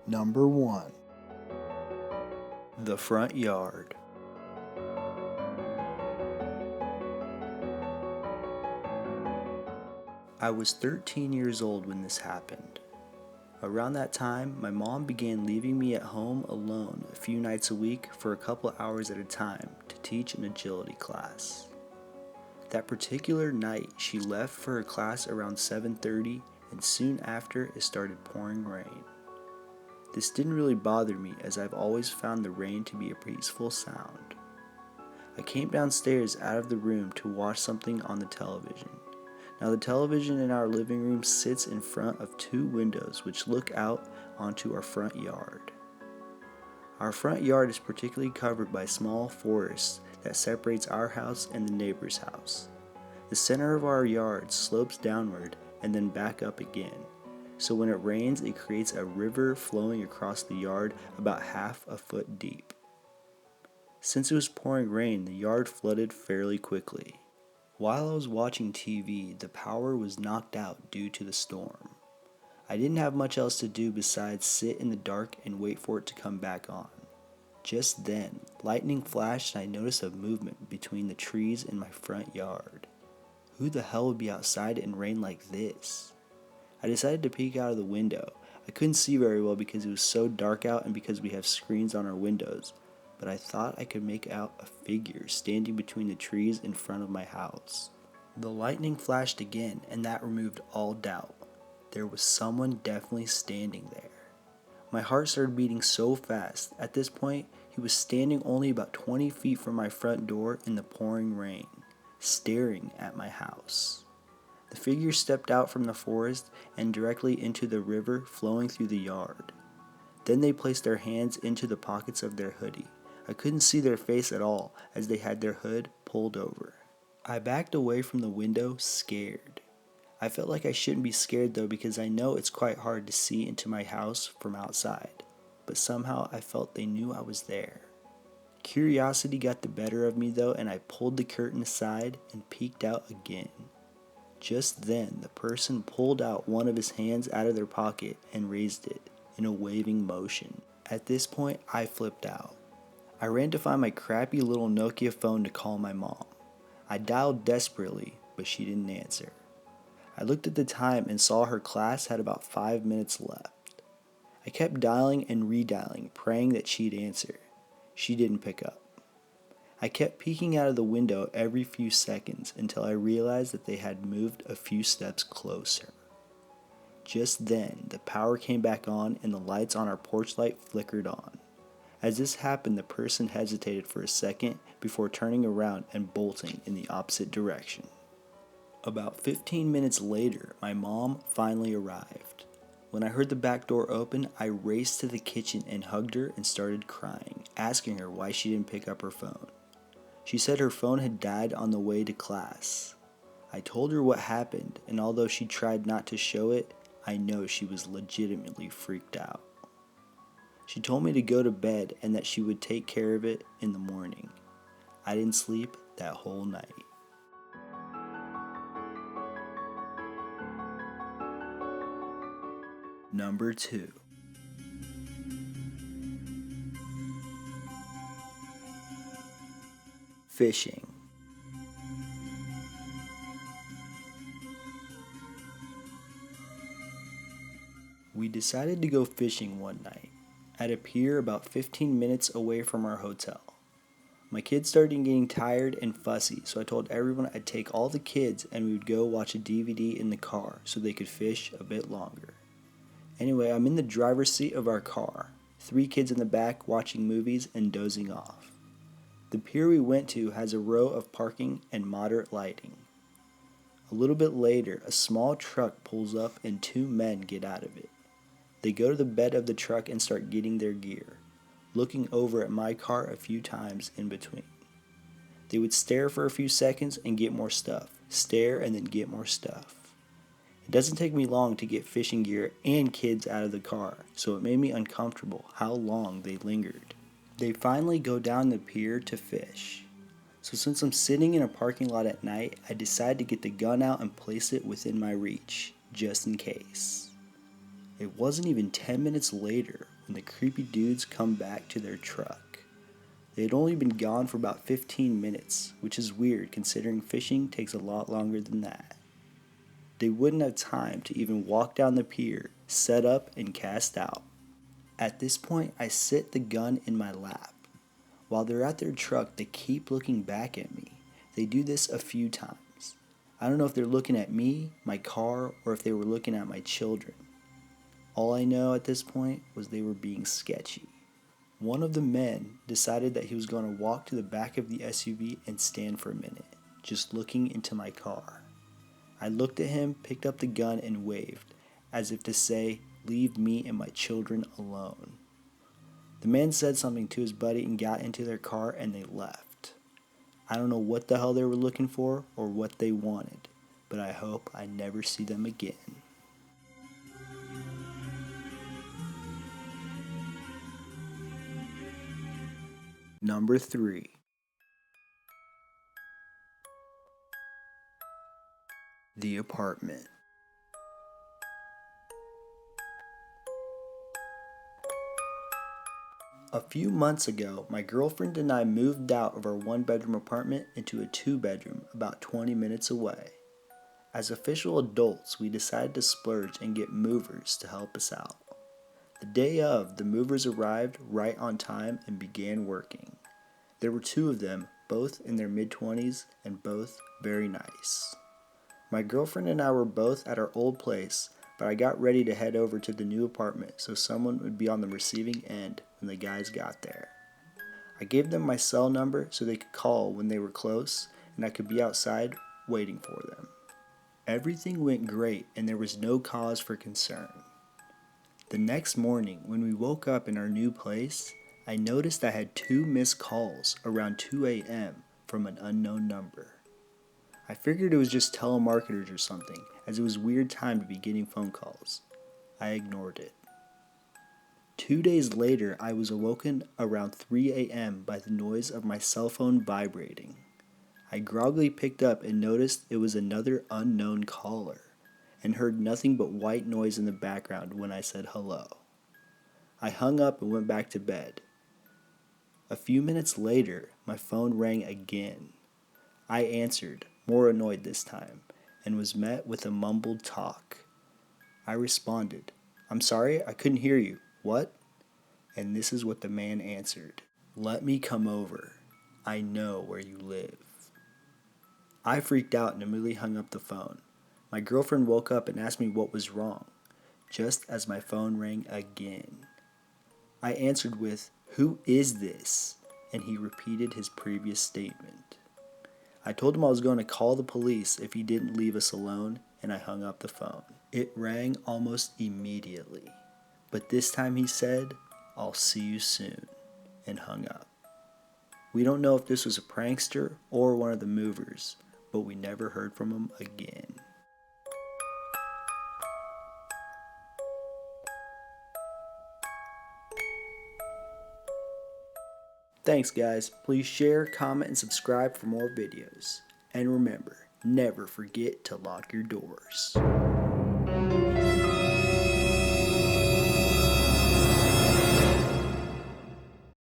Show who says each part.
Speaker 1: Number 1. The front yard. I was 13 years old when this happened. Around that time, my mom began leaving me at home alone a few nights a week for a couple hours at a time to teach an agility class. That particular night, she left for her class around 7:30, and soon after it started pouring rain. This didn't really bother me, as I've always found the rain to be a peaceful sound. I came downstairs out of the room to watch something on the television. Now, the television in our living room sits in front of two windows which look out onto our front yard. Our front yard is particularly covered by small forests that separates our house and the neighbor's house. The center of our yard slopes downward and then back up again, so when it rains it creates a river flowing across the yard about half a foot deep. Since it was pouring rain, the yard flooded fairly quickly. While I was watching TV, the power was knocked out due to the storm. I didn't have much else to do besides sit in the dark and wait for it to come back on. Just then, lightning flashed and I noticed a movement between the trees in my front yard. Who the hell would be outside in rain like this? I decided to peek out of the window. I couldn't see very well because it was so dark out and because we have screens on our windows, but I thought I could make out a figure standing between the trees in front of my house. The lightning flashed again, and that removed all doubt. There was someone definitely standing there. My heart started beating so fast. At this point, he was standing only about 20 feet from my front door in the pouring rain, staring at my house. The figure stepped out from the forest and directly into the river flowing through the yard. Then they placed their hands into the pockets of their hoodie. I couldn't see their face at all as they had their hood pulled over. I backed away from the window, scared. I felt like I shouldn't be scared though, because I know it's quite hard to see into my house from outside, but somehow I felt they knew I was there. Curiosity got the better of me though, and I pulled the curtain aside and peeked out again. Just then, the person pulled out one of his hands out of their pocket and raised it in a waving motion. At this point, I flipped out. I ran to find my crappy little Nokia phone to call my mom. I dialed desperately, but she didn't answer. I looked at the time and saw her class had about 5 minutes left. I kept dialing and redialing, praying that she'd answer. She didn't pick up. I kept peeking out of the window every few seconds until I realized that they had moved a few steps closer. Just then, the power came back on and the lights on our porch light flickered on. As this happened, the person hesitated for a second before turning around and bolting in the opposite direction. About 15 minutes later, my mom finally arrived. When I heard the back door open, I raced to the kitchen and hugged her and started crying, asking her why she didn't pick up her phone. She said her phone had died on the way to class. I told her what happened, and although she tried not to show it, I know she was legitimately freaked out. She told me to go to bed and that she would take care of it in the morning. I didn't sleep that whole night. Number 2. Fishing. We decided to go fishing one night at a pier about 15 minutes away from our hotel. My kids started getting tired and fussy, so I told everyone I'd take all the kids and we would go watch a DVD in the car so they could fish a bit longer. Anyway, I'm in the driver's seat of our car, 3 kids in the back watching movies and dozing off. The pier we went to has a row of parking and moderate lighting. A little bit later, a small truck pulls up and 2 men get out of it. They go to the bed of the truck and start getting their gear, looking over at my car a few times in between. They would stare for a few seconds and get more stuff, stare and then get more stuff. It doesn't take me long to get fishing gear and kids out of the car, so it made me uncomfortable how long they lingered. They finally go down the pier to fish. So since I'm sitting in a parking lot at night, I decide to get the gun out and place it within my reach, just in case. It wasn't even 10 minutes later when the creepy dudes come back to their truck. They had only been gone for about 15 minutes, which is weird considering fishing takes a lot longer than that. They wouldn't have time to even walk down the pier, set up, and cast out. At this point, I sit the gun in my lap. While they're at their truck, they keep looking back at me. They do this a few times. I don't know if they're looking at me, my car, or if they were looking at my children. All I know at this point was they were being sketchy. One of the men decided that he was going to walk to the back of the SUV and stand for a minute, just looking into my car. I looked at him, picked up the gun, and waved, as if to say, "Leave me and my children alone." The man said something to his buddy and got into their car and they left. I don't know what the hell they were looking for or what they wanted, but I hope I never see them again. Number 3. The apartment. A few months ago, my girlfriend and I moved out of our one-bedroom apartment into a two-bedroom about 20 minutes away. As official adults, we decided to splurge and get movers to help us out. The day of, the movers arrived right on time and began working. There were 2 of them, both in their mid-20s and both very nice. My girlfriend and I were both at our old place, but I got ready to head over to the new apartment so someone would be on the receiving end when the guys got there. I gave them my cell number so they could call when they were close and I could be outside waiting for them. Everything went great and there was no cause for concern. The next morning, when we woke up in our new place, I noticed I had 2 missed calls around 2 a.m. from an unknown number. I figured it was just telemarketers or something, as it was a weird time to be getting phone calls. I ignored it. 2 days later, I was awoken around 3 a.m. by the noise of my cell phone vibrating. I groggily picked up and noticed it was another unknown caller, and heard nothing but white noise in the background when I said hello. I hung up and went back to bed. A few minutes later, my phone rang again. I answered, more annoyed this time, and was met with a mumbled talk. I responded, "I'm sorry, I couldn't hear you. What?" And this is what the man answered. "Let me come over. I know where you live." I freaked out and immediately hung up the phone. My girlfriend woke up and asked me what was wrong, just as my phone rang again. I answered with, "Who is this?" And he repeated his previous statement. I told him I was going to call the police if he didn't leave us alone, and I hung up the phone. It rang almost immediately, but this time he said, "I'll see you soon," and hung up. We don't know if this was a prankster or one of the movers, but we never heard from him again. Thanks guys, please share, comment, and subscribe for more videos. And remember, never forget to lock your doors.